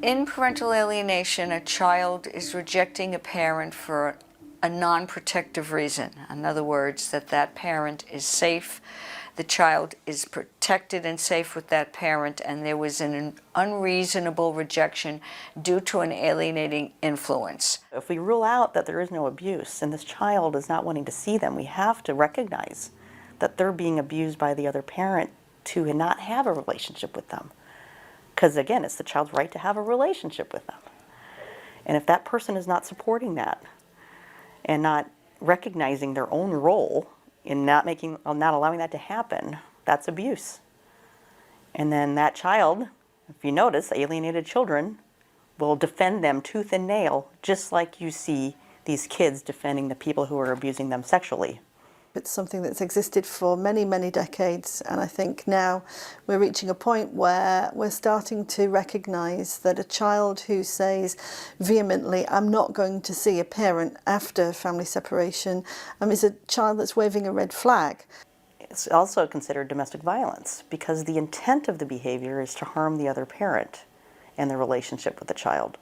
In parental alienation, a child is rejecting a parent for a non-protective reason. In other words, that parent is safe, the child is protected and safe with that parent, and there was an unreasonable rejection due to an alienating influence. If we rule out that there is no abuse and this child is not wanting to see them, we have to recognize that they're being abused by the other parent to not have a relationship with them. Because again, it's the child's right to have a relationship with them. And if that person is not supporting that and not recognizing their own role in not allowing that to happen, that's abuse. And then that child, if you notice, alienated children will defend them tooth and nail, just like you see these kids defending the people who are abusing them sexually. It's something that's existed for many, many decades, and I think now we're reaching a point where we're starting to recognise that a child who says vehemently, I'm not going to see a parent after family separation, is a child that's waving a red flag. It's also considered domestic violence because the intent of the behavior is to harm the other parent and the relationship with the child.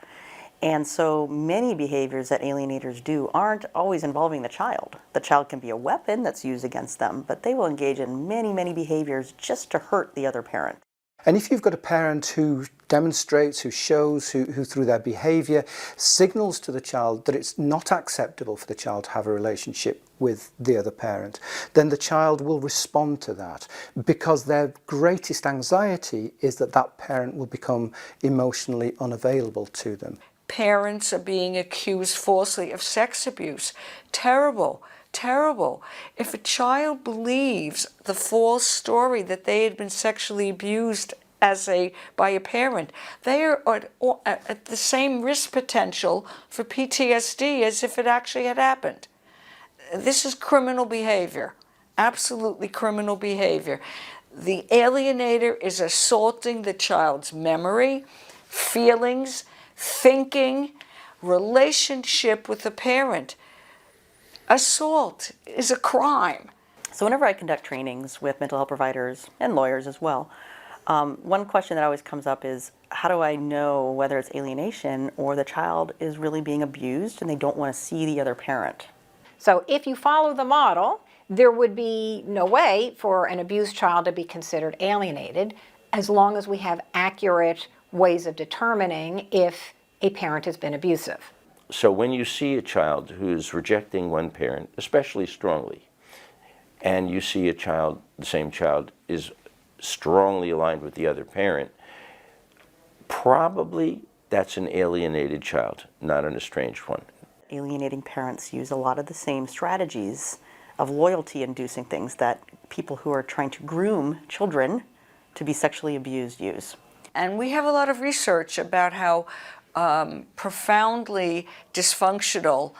And so many behaviors that alienators do aren't always involving the child. The child can be a weapon that's used against them, but they will engage in many, many behaviors just to hurt the other parent. And if you've got a parent who demonstrates, who shows, who through their behaviour signals to the child that it's not acceptable for the child to have a relationship with the other parent, then the child will respond to that because their greatest anxiety is that that parent will become emotionally unavailable to them. Parents are being accused falsely of sex abuse. Terrible, terrible. If a child believes the false story that they had been sexually abused by a parent, they are at the same risk potential for PTSD as if it actually had happened. This is criminal behavior, absolutely criminal behavior. The alienator is assaulting the child's memory, feelings, thinking, relationship with the parent. Assault is a crime. So whenever I conduct trainings with mental health providers and lawyers as well, one question that always comes up is, how do I know whether it's alienation or the child is really being abused and they don't want to see the other parent? So if you follow the model, there would be no way for an abused child to be considered alienated as long as we have accurate ways of determining if a parent has been abusive. So when you see a child who's rejecting one parent, especially strongly, and you see a child, the same child, is strongly aligned with the other parent, probably that's an alienated child, not an estranged one. Alienating parents use a lot of the same strategies of loyalty-inducing things that people who are trying to groom children to be sexually abused use. And we have a lot of research about how profoundly dysfunctional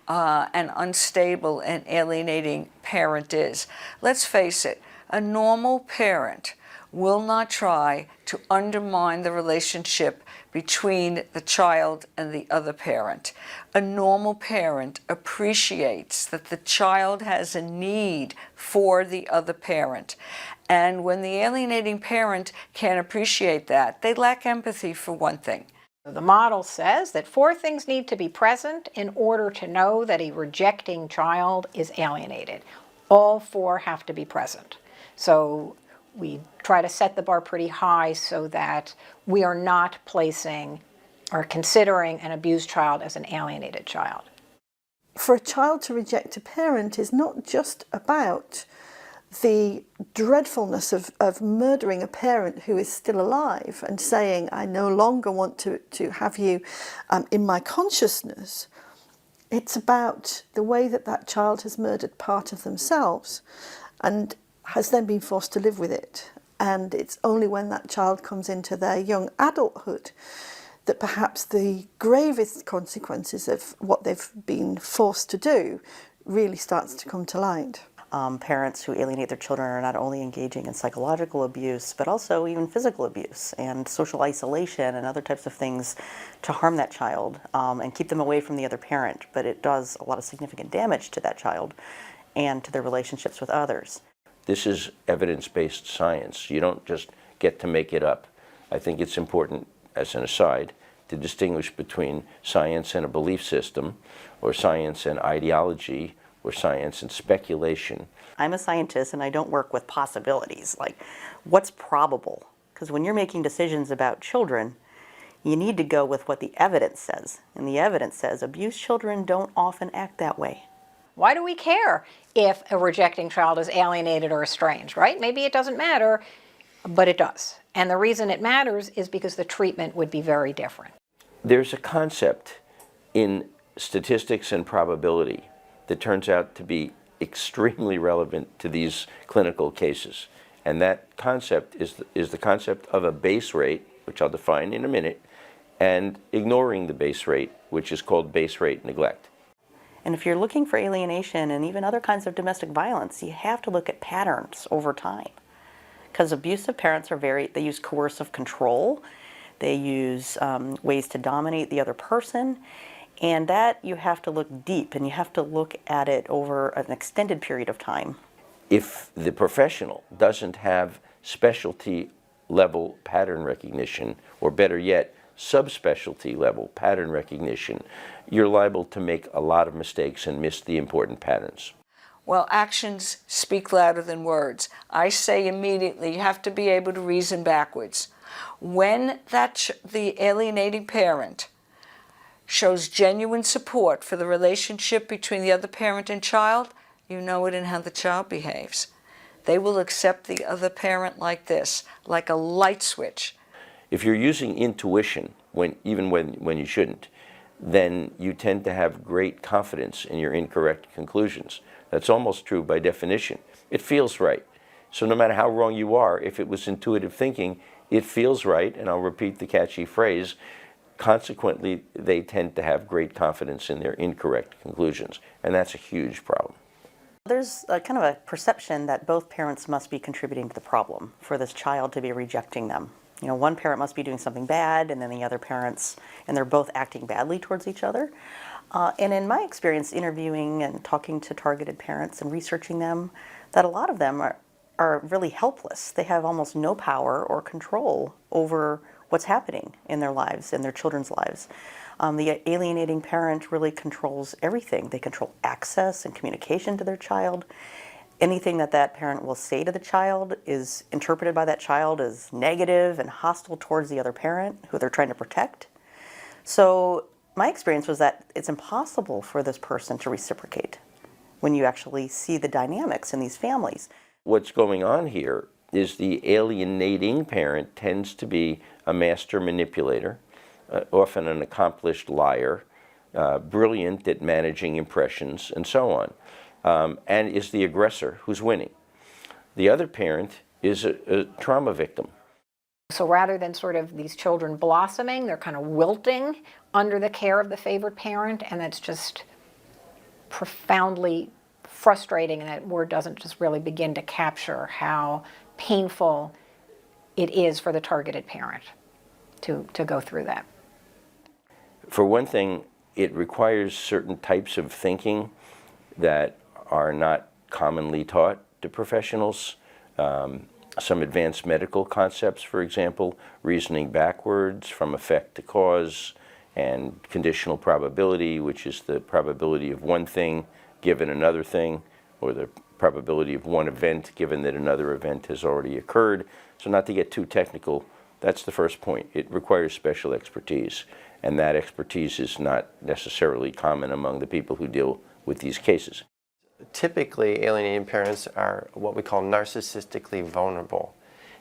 and unstable an alienating parent is. Let's face it, a normal parent will not try to undermine the relationship between the child and the other parent. A normal parent appreciates that the child has a need for the other parent. And when the alienating parent can't appreciate that, they lack empathy, for one thing. The model says that 4 things need to be present in order to know that a rejecting child is alienated. All 4 have to be present. So we try to set the bar pretty high so that we are not placing or considering an abused child as an alienated child. For a child to reject a parent is not just about the dreadfulness of murdering a parent who is still alive and saying, I no longer want to have you in my consciousness. It's about the way that that child has murdered part of themselves and has then been forced to live with it. And it's only when that child comes into their young adulthood that perhaps the gravest consequences of what they've been forced to do really starts to come to light. Parents who alienate their children are not only engaging in psychological abuse, but also even physical abuse and social isolation and other types of things to harm that child and keep them away from the other parent. But it does a lot of significant damage to that child and to their relationships with others. This is evidence-based science. You don't just get to make it up. I think it's important, as an aside, to distinguish between science and a belief system, or science and ideology, or science and speculation. I'm a scientist and I don't work with possibilities, like what's probable. Because when you're making decisions about children, you need to go with what the evidence says. And the evidence says abused children don't often act that way. Why do we care if a rejecting child is alienated or estranged, right? Maybe it doesn't matter, but it does. And the reason it matters is because the treatment would be very different. There's a concept in statistics and probability that turns out to be extremely relevant to these clinical cases. And that concept is the concept of a base rate, which I'll define in a minute, and ignoring the base rate, which is called base rate neglect. And if you're looking for alienation and even other kinds of domestic violence, you have to look at patterns over time. Because abusive parents they use coercive control, they use ways to dominate the other person, and that you have to look deep and you have to look at it over an extended period of time. If the professional doesn't have specialty level pattern recognition, or better yet, subspecialty level pattern recognition, you're liable to make a lot of mistakes and miss the important patterns. Well, actions speak louder than words. I say immediately, you have to be able to reason backwards. When the alienating parent shows genuine support for the relationship between the other parent and child, you know it in how the child behaves. They will accept the other parent like this, like a light switch. If you're using intuition, even when you shouldn't, then you tend to have great confidence in your incorrect conclusions. That's almost true by definition. It feels right. So no matter how wrong you are, if it was intuitive thinking, it feels right, and I'll repeat the catchy phrase, consequently, they tend to have great confidence in their incorrect conclusions, and that's a huge problem. There's a kind of a perception that both parents must be contributing to the problem for this child to be rejecting them. You know, one parent must be doing something bad, and then the other parents, and they're both acting badly towards each other. And in my experience interviewing and talking to targeted parents and researching them, that a lot of them are really helpless. They have almost no power or control over what's happening in their lives, in their children's lives. The alienating parent really controls everything. They control access and communication to their child. Anything that parent will say to the child is interpreted by that child as negative and hostile towards the other parent who they're trying to protect. So my experience was that it's impossible for this person to reciprocate when you actually see the dynamics in these families. What's going on here is the alienating parent tends to be a master manipulator, often an accomplished liar, brilliant at managing impressions, and so on, and is the aggressor who's winning. The other parent is a trauma victim. So rather than sort of these children blossoming, they're kind of wilting under the care of the favored parent, and that's just profoundly frustrating, and that word doesn't just really begin to capture how painful it is for the targeted parent to go through that. For one thing, it requires certain types of thinking that are not commonly taught to professionals. Some advanced medical concepts, for example, reasoning backwards from effect to cause, and conditional probability, which is the probability of one thing given another thing, or the probability of one event given that another event has already occurred. So not to get too technical, that's the first point. It requires special expertise, and that expertise is not necessarily common among the people who deal with these cases. Typically, alienating parents are what we call narcissistically vulnerable.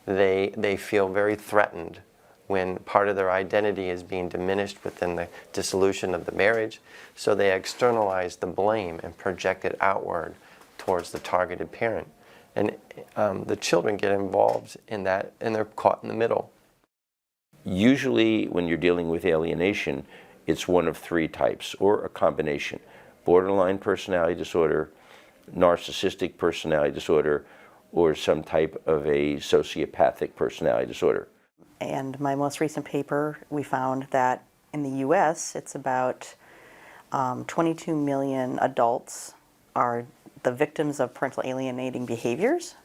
They feel very threatened when part of their identity is being diminished within the dissolution of the marriage, so they externalize the blame and project it outward towards the targeted parent. And the children get involved in that, and they're caught in the middle. Usually, when you're dealing with alienation, it's one of three types, or a combination: borderline personality disorder, narcissistic personality disorder, or some type of a sociopathic personality disorder. And my most recent paper, we found that in the US, it's about 22 million adults are the victims of parental alienating behaviors,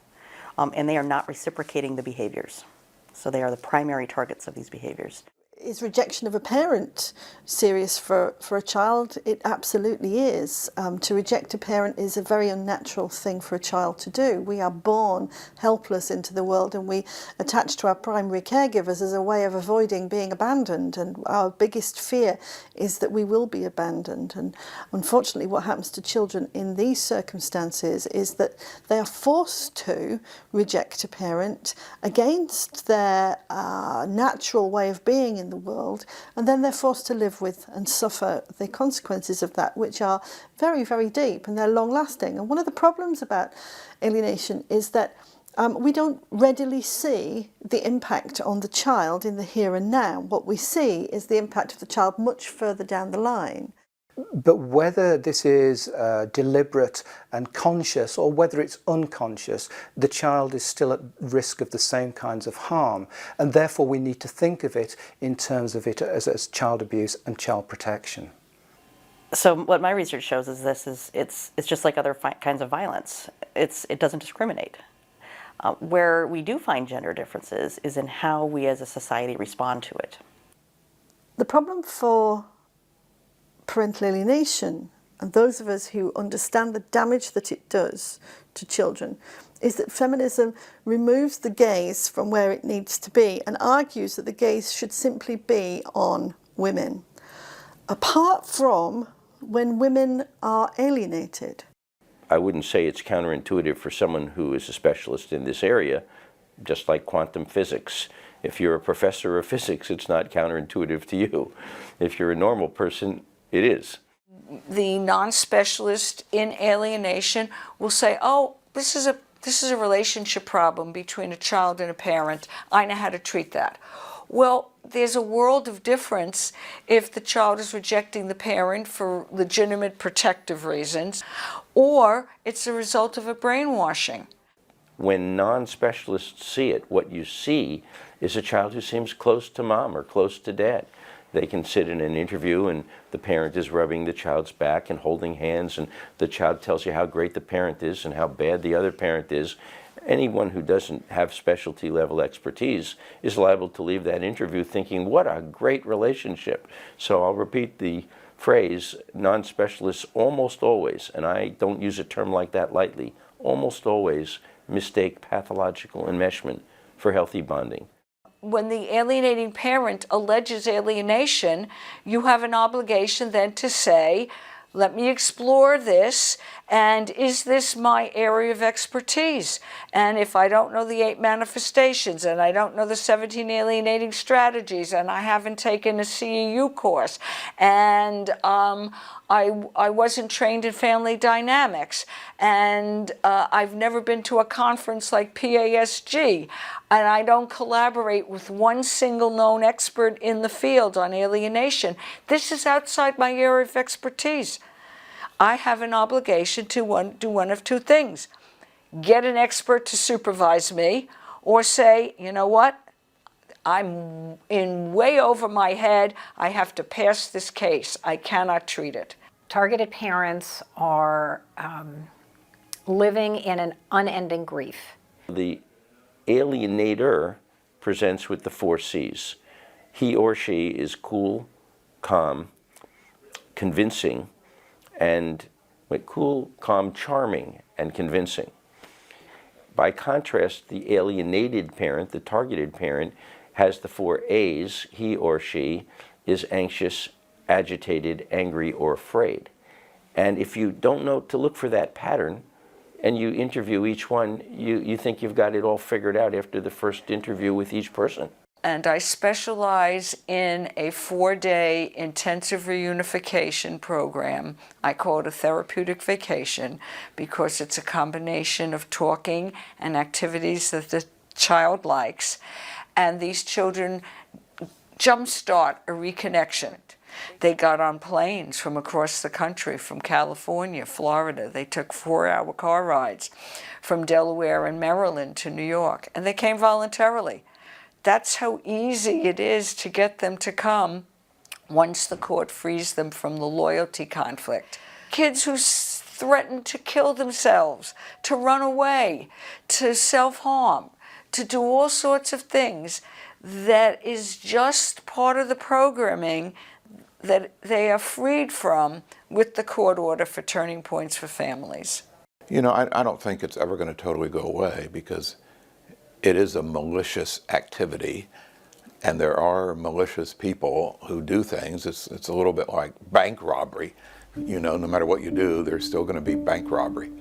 and they are not reciprocating the behaviors. So they are the primary targets of these behaviors. Is rejection of a parent serious for a child? It absolutely is. To reject a parent is a very unnatural thing for a child to do. We are born helpless into the world, and we attach to our primary caregivers as a way of avoiding being abandoned, and our biggest fear is that we will be abandoned. And unfortunately what happens to children in these circumstances is that they are forced to reject a parent against their natural way of being in the world, and then they're forced to live with and suffer the consequences of that, which are very, very deep, and they're long lasting. And one of the problems about alienation is that we don't readily see the impact on the child in the here and now. What we see is the impact of the child much further down the line. But whether this is deliberate and conscious, or whether it's unconscious, the child is still at risk of the same kinds of harm, and therefore we need to think of it in terms of it as child abuse and child protection. So what my research shows is it's just like other kinds of violence. It doesn't discriminate. Where we do find gender differences is in how we as a society respond to it. The problem for parental alienation, and those of us who understand the damage that it does to children, is that feminism removes the gaze from where it needs to be and argues that the gaze should simply be on women, apart from when women are alienated. I wouldn't say it's counterintuitive for someone who is a specialist in this area, just like quantum physics. If you're a professor of physics, it's not counterintuitive to you. If you're a normal person, it is. The non-specialist in alienation will say, oh, this is a relationship problem between a child and a parent. I know how to treat that. Well, there's a world of difference if the child is rejecting the parent for legitimate protective reasons, or it's a result of a brainwashing. When non-specialists see it, what you see is a child who seems close to mom or close to dad. They can sit in an interview and the parent is rubbing the child's back and holding hands, and the child tells you how great the parent is and how bad the other parent is. Anyone who doesn't have specialty level expertise is liable to leave that interview thinking, what a great relationship. So I'll repeat the phrase, non-specialists almost always, and I don't use a term like that lightly, almost always mistake pathological enmeshment for healthy bonding. When the alienating parent alleges alienation, you have an obligation then to say, let me explore this, and is this my area of expertise? And if I don't know the 8 manifestations, and I don't know the 17 alienating strategies, and I haven't taken a CEU course, and I wasn't trained in family dynamics, and I've never been to a conference like PASG, and I don't collaborate with one single known expert in the field on alienation, this is outside my area of expertise. I have an obligation to do one of two things. Get an expert to supervise me, or say, you know what, I'm in way over my head, I have to pass this case, I cannot treat it. Targeted parents are living in an unending grief. The alienator presents with the 4 C's. He or she is cool, calm, convincing, and cool, calm, charming, and convincing. By contrast, the alienated parent, the targeted parent, has the 4 A's. He or she is anxious, agitated, angry, or afraid. And if you don't know to look for that pattern, and you interview each one, you think you've got it all figured out after the first interview with each person. And I specialize in a 4-day intensive reunification program. I call it a therapeutic vacation because it's a combination of talking and activities that the child likes. And these children jumpstart a reconnection. They got on planes from across the country, from California, Florida. They took 4-hour car rides from Delaware and Maryland to New York, and they came voluntarily. That's how easy it is to get them to come once the court frees them from the loyalty conflict. Kids who threaten to kill themselves, to run away, to self-harm, to do all sorts of things, that is just part of the programming that they are freed from with the court order for turning points for families? You know, I don't think it's ever going to totally go away, because it is a malicious activity, and there are malicious people who do things. It's a little bit like bank robbery. You know, no matter what you do, there's still going to be bank robbery.